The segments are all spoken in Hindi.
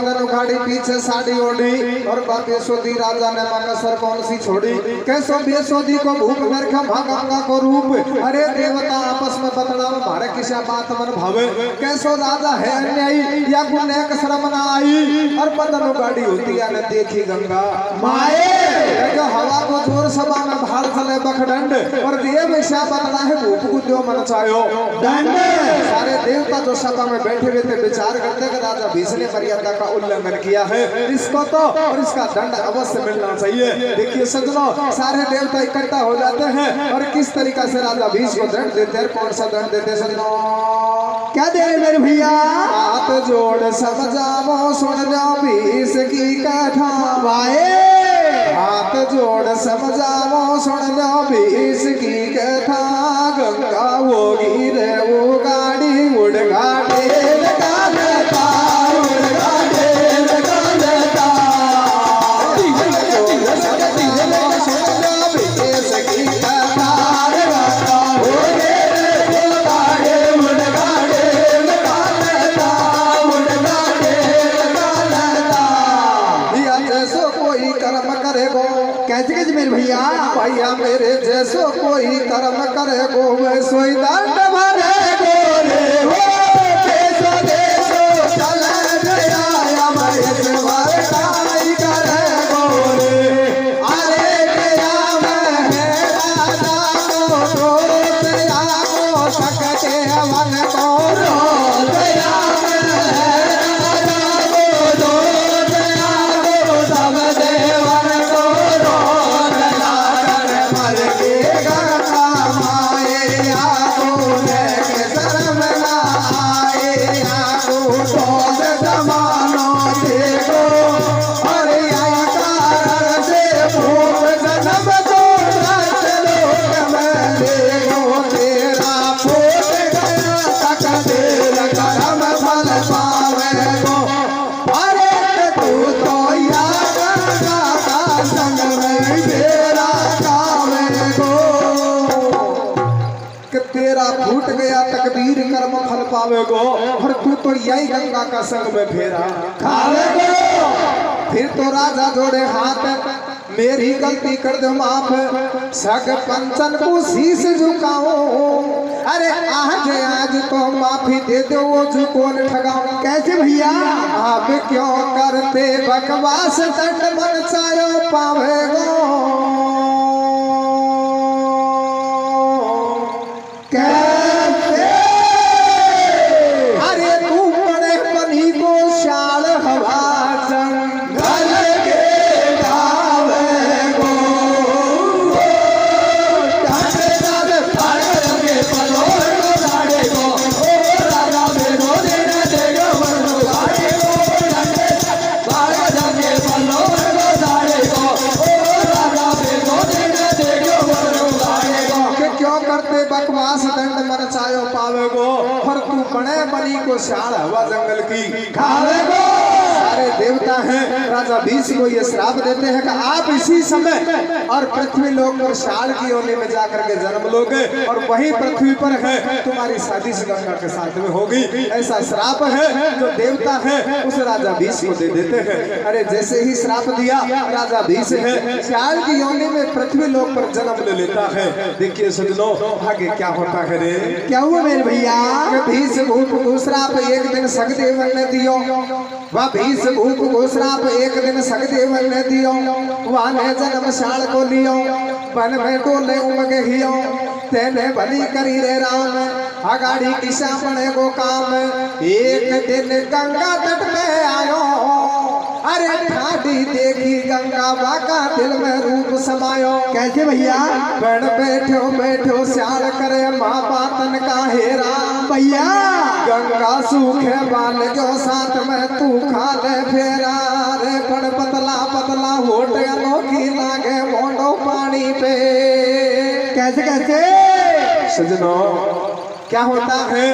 पगड़न उखाड़ी पीछे साड़ी ओढ़ी और बेसोदी राजा ने मानसर कौन सी छोड़ी। कैसो बेसोदी को भूख नरखा गंगा को रूप। अरे देवता आपस में बतलाओ मारे किसा बात मन भावे। कैसो राजा है अन्यायी या गुने शर्म न आई। और पगड़न उखाड़ी होती है न देखी गंगा माए। जो हवा को जोर सभा में भाड़ चले बखडंड और देव ऐसा बतला है भूख को जो मन चाहो दंड। सारे देवता जो सभा में बैठे हुए थे विचार करते कि राजा भीष्म ने मर्यादा का उल्लंघन किया है, इसको तो और इसका दंड अवश्य मिलना चाहिए। देखिए सज्जनों, सारे देवता इकट्ठा हो जाते हैं और किस तरीका से राजा भीष्म को दंड देते हैं। कौन सा दंड देते हैं सज्जनों? क्या दे मेरे भैया? हाथ जोड़ समझाओ सुन जाओ भीष्म की कथा वाए। हाथ जोड़ समझाओ सुन जाओ भीष्म की कथा। गंगा होगी रे वो गाड़ी उड़ घाटे लगा लेता उड़ घाटे लगा लेता। सुन जाओ भीष्म की कथा। गंगा होगी रे वो गाड़ी उड़ घाटे लगा लेता उड़ घाटे लगा लेता। या जैसो कोई कर्म करेगो। कैसे कैसे मेरे भैया? भैया मेरे जैसो कोई कर्म करेगो वैसो ही दंड भरेगो रे हो। जैसो जैसो चले गया महेश्वर काई करेगो रे। अरे गया मैं राजा को रोज आगो सकते वन को रोज सब देवन को रोज लाकर मर के गंगा माए। आगो लेके शर्म ना आए। आगो सोच जमानो देखो और यही कारण से भूख जन्म को लोक में देखो। तेरा फूट गया तक तेरा कर्म फल पावेगो। अरे तू तो याद का संग में तेरा कावेगो। कि तेरा फूट गया तकदीर कर्म फल पावेगो और तू तो यही गंगा का संग में फेरा खावेगो। फिर तो राजा जोड़े हाथ मेरी गलती कर दो माफ। सग पंचन को शीश झुकाओ। अरे आज तो माफी दे दो वो झुको न ठगाओ। कैसे भैया? आप क्यों करते बकवास दंड मन चायो पावेगो। कैसे? अरे तू बड़े बनी को शाल हवा जंगल के गावेगो। क्यों करते बकवास दंड मन चायो पावेगो और तू बने बनी को शाल हवा जंगल की खावेगो। सारे देवता हैं राजा भीष्म को ये श्राप देते हैं कि आप इसी समय और पृथ्वी लोक पर शाल की योनि में जाकर के जन्म लोगे और वही पृथ्वी पर है तुम्हारी शादी गंगा के साथ में होगी। ऐसा श्राप है जो देवता है उस राजा भीष्म को दे देते हैं। अरे जैसे ही श्राप दिया राजा भीष्म है शाल की योनि में पृथ्वी लोक पर जन्म ले लेता है। देखिए सज्जनों, आगे क्या होता है रे? क्या हुआ मेरे भैया? भीष्म भूख को श्राप एक दिन सखदेव ने दियो। वह भीष्म भूख को श्राप एक दिन सखदेव ने दियो। वह ने जन्म शाल को लियो वन में डोले उमग हियो। तेने भली करी रे राम अगाड़ी किसा बने को काम। एक दिन गंगा तट में आयो। अरे ठाडी देखी गंगा बाका दिल में रूप समायो। कैसे भैया? बन बैठो बैठो श्याल करे माँ बातन का हेरा। भैया गंगा सूखे बाल जो साथ में तू खा ले फेरा। रे बड़ पतला पतला होट अनोखी लागे मोंडो पानी पे। कैसे कैसे? सजनों, क्या होता है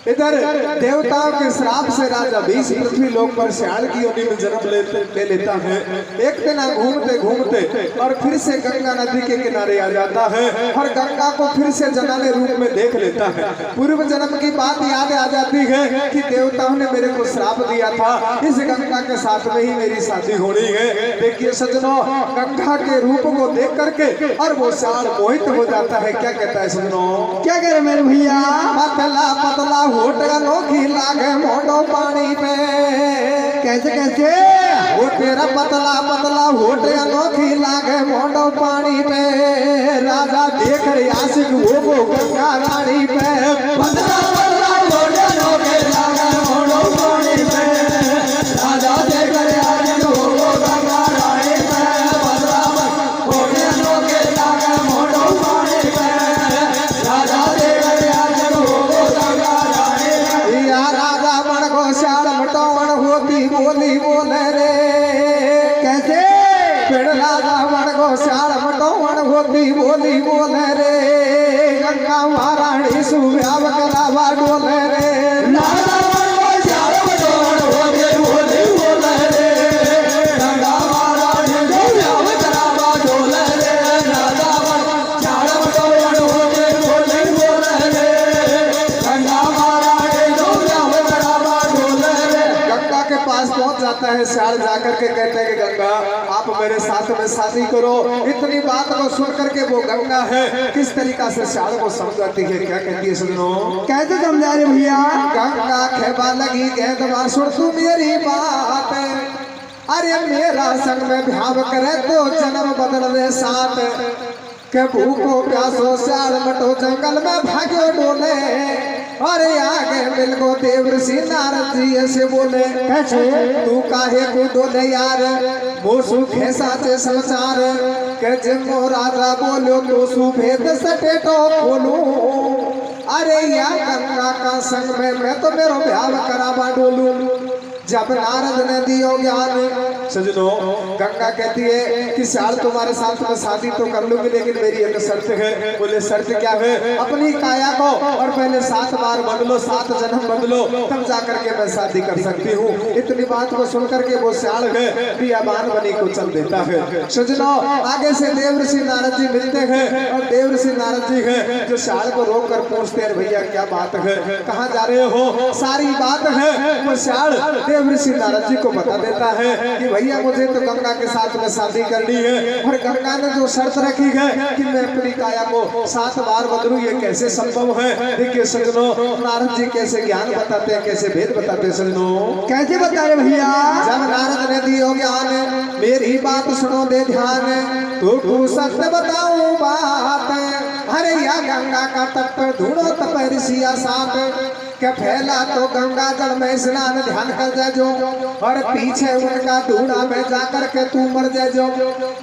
इधर देवताओं के श्राप से राजा भीष पृथ्वी लोक पर श्याल की योनि में जन्म ले लेता है। एक दिन घूमते घूमते और फिर से गंगा नदी के किनारे आ जाता है और गंगा को फिर से जनाने रूप में देख लेता है। पूर्व जन्म की बात याद आ जाती है कि देवताओं ने मेरे को श्राप दिया था, इस गंगा के साथ में ही मेरी शादी होनी है। देखिए सज्जनों, गंगा के रूप को देख करके और वो श्याल मोहित हो जाता है। क्या कहता है सज्जनों? क्या करे मेरे भैया? पतला पतला होठ अनोखी लागे मोटो पानी पे। कैसे कैसे? वो तेरा पतला पतला होठ अनोखी लागे मोटो पानी पे। राजा देख रहे आशिक वो गंगा रानी पे। पतला पतला होठ अनोखे लागे मोटो पानी पे। राजा देख रहे आशिक वो गंगा रानी पे। पतला होठ अनोखे लागे मोटो पानी पे। राजा देख रहे आशिक वो गंगा रानी पे। या राजा मन को श्याल मटोण होती बोली बोले रे। कैसे? पेड़ राजा मन को श्याल मटोण होती बोली बोले रे। गंगा महारानी सुव्याव करावा डोले रे। राजा मन को श्याल मटोण होती बोली बोले रे। गंगा महारानी सुव्याव करावा डोले रे। राजा मन को श्याल मटोण होती बोली बोले रे। गंगा महारानी सुव्याव करावा डोले रे। गंगा के पास पहुंच जाता है श्याल, जाकर के कहते हैं कि गंगा आप मेरे साथ में शादी करो। इतनी बात को सुन करके वो गंगा है किस तरीका से श्याल को समझाती है। क्या कहती है सुनो? कैसे समझा रहे भैया? गंगा खेबा लगी कहतवा सुन तू मेरी बात। अरे मेरा संग में भाव करे तो जन्म बदल दे साथ। के भूखो प्यासो श्याल मटो जंगल में भाग्यो डोले। अरे आगे मिल को देव ऋषि नारद जी ऐसे बोले। कैसे? तू काहे को डोले यार, वो सुखे साचे समाचार। के जिमो राजा बोलो तो सुभेद सटेटो बोलू। अरे या गंगा का संग में मैं तो मेरो ब्याह करावा डोलू। जब नारद ने दियो ज्ञान, सजनो गंगा कहती है कि श्याल तुम्हारे साथ में शादी तो कर लूंगी, लेकिन मेरी एक शर्त है। बोले शर्त क्या है? अपनी काया को और पहले 7 बार बदलो, 7 जन्म बदलो, तब जाकर के मैं शादी कर सकती हूँ। इतनी बात को सुन करके वो श्याल है बियाबान बनी को चल देता है। सजनो आगे से देव ऋषि नारद जी मिलते हैं और देव ऋषि नारद जी है जो श्याल को रोक कर पूछते हैं भैया क्या बात है, कहाँ जा रहे हो? सारी बात है वो श्याल देव ऋषि नारद जी को बता देता है कि भैया मुझे तो गंगा के साथ में शादी करनी है और गंगा ने जो शर्त रखी है कि मैं अपनी काया को 7 बार बदलूं, ये कैसे संभव है? देखिए सजनों नारद जी कैसे ज्ञान बताते हैं, कैसे भेद बताते हैं सजनों। कैसे बता रहे भैया? जब नारद ने दियो ज्ञान, मेरी बात सुनो दे ध्यान। तू सत्य बताऊं बात। अरे या गंगा का तट पर ढूंढो तपस्या साथ। क्या फैला तो गंगा जल में स्नान ध्यान कर जाजो और पीछे उनका ढूंढा में जाकर के तू मर जाजो।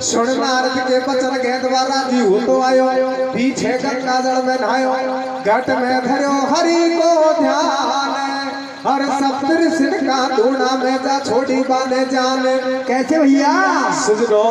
सुन नारद के बचन के द्वारा जी हो तो आयो, पीछे गंगा जल में नहायो, घट में धरो हरि को ध्यान। और सप्तऋषि का ढूंढा में जा छोड़ी बाने जाने। कैसे भैया? सुनो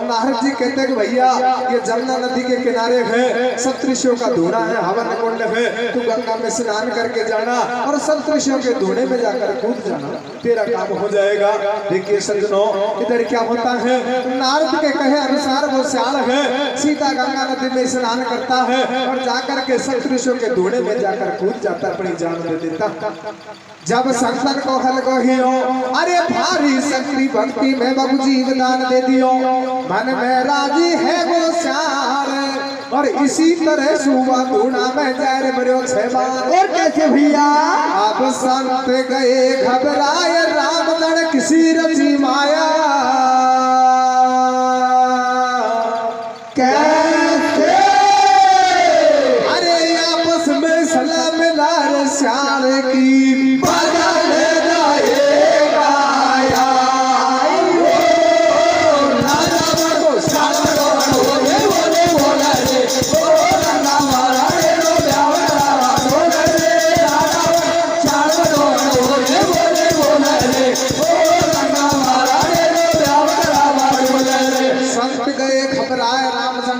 नारद जी कहते हैं कि भैया ये जमुना नदी के किनारे है, सप्तऋषियों का धूना है, हवन कुंड है। तू गंगा में स्नान करके जाना और सप्तऋषियों के धूने में जाकर कूद जाना, तेरा काम हो जाएगा। देखिए सज्जनों इधर क्या होता है, नारद के कहे अनुसार वो श्याल है सीता गंगा नदी में स्नान करता है और जाकर के सप्तऋषियों के धूने में जाकर कूद जाता, अपनी जान दे देता। जब संतन को हल गहियो, अरे भारी शक्ति भक्ति में बबू जीवदान दे दियो। मन में राजी है वो श्याल और इसी तरह सुबह धूना में जैर मरो 6 बार। और कैसे भैया? अब संत गए घबराए, राम दड़ किसी रची माया। कैसे? अरे आपस में सलाह मिला श्याल की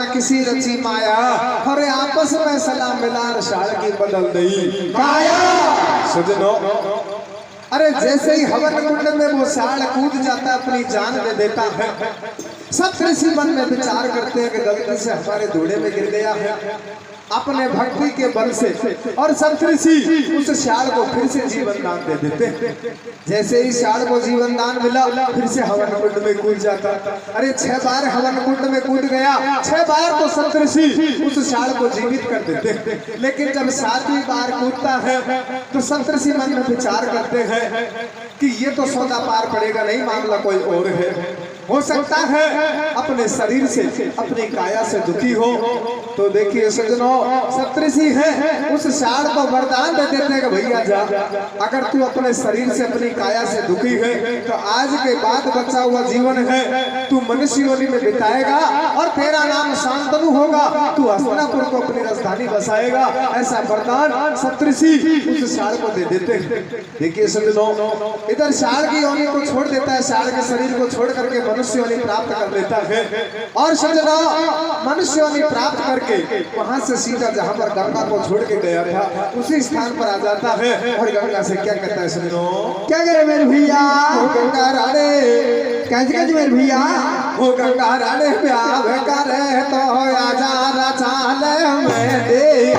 किसी रची माया और आपस में सलाम मिलान श्याल की बदल दई काया। सजनो, अरे जैसे ही हवन कुंड में वो साड़ कूद जाता अपनी जान दे देता है, सब ऋषि मन में विचार करते हैं कि गलती से हमारे धूड़े में गिर गया है अपने भक्ति के बल से, और सब ऋषि उस साड़ को फिर से जीवन दान दे देते हैं। जैसे ही साड़ को जीवन दान मिला फिर से हवन कुंड में कूद जाता। अरे 6 बार हवन कुंड में कूद गया, 6 बार तो सब ऋषि उस साड़ को जीवित कर देते हैं। लेकिन जब 7वीं बार कूदता है तो सब ऋषि मन में विचार करते हैं कि ये तो सौदा पार पड़ेगा नहीं, मामला कोई और है। हो सकता है अपने शरीर से अपनी काया से दुखी हो। तो देखिए सज्जनों, सप्तऋषि है उस साड़ को वरदान दे देते हैं कि भैया जा, अगर तू अपने शरीर से अपनी काया से दुखी है तो आज के बाद बचा हुआ जीवन है तू मनुष्य योनि में बिताएगा और तेरा नाम शांतनु होगा, तू हस्तिनापुर को अपनी राजधानी बसाएगा। ऐसा वरदान सप्तऋषि उस साड़ को दे देते हैं। देखिए सज्जनों, इधर साड़ की योनि को छोड़ देता है, साड़ के शरीर को छोड़ करके मनुष्य योनि प्राप्त कर लेता है। और सज्जनों, मनुष्य योनि प्राप्त करके वहां से सीधा जहां पर गंगा को छोड़ के गया था उसी स्थान पर आ जाता है। और गंगा से क्या कहता है सज्जनों, क्या करे मेरे भैया? ओ गंगा राणे, कैसे कैसे मेरे भैया? ओ गंगा राणे प्यार करे तो आजा रचाले में दे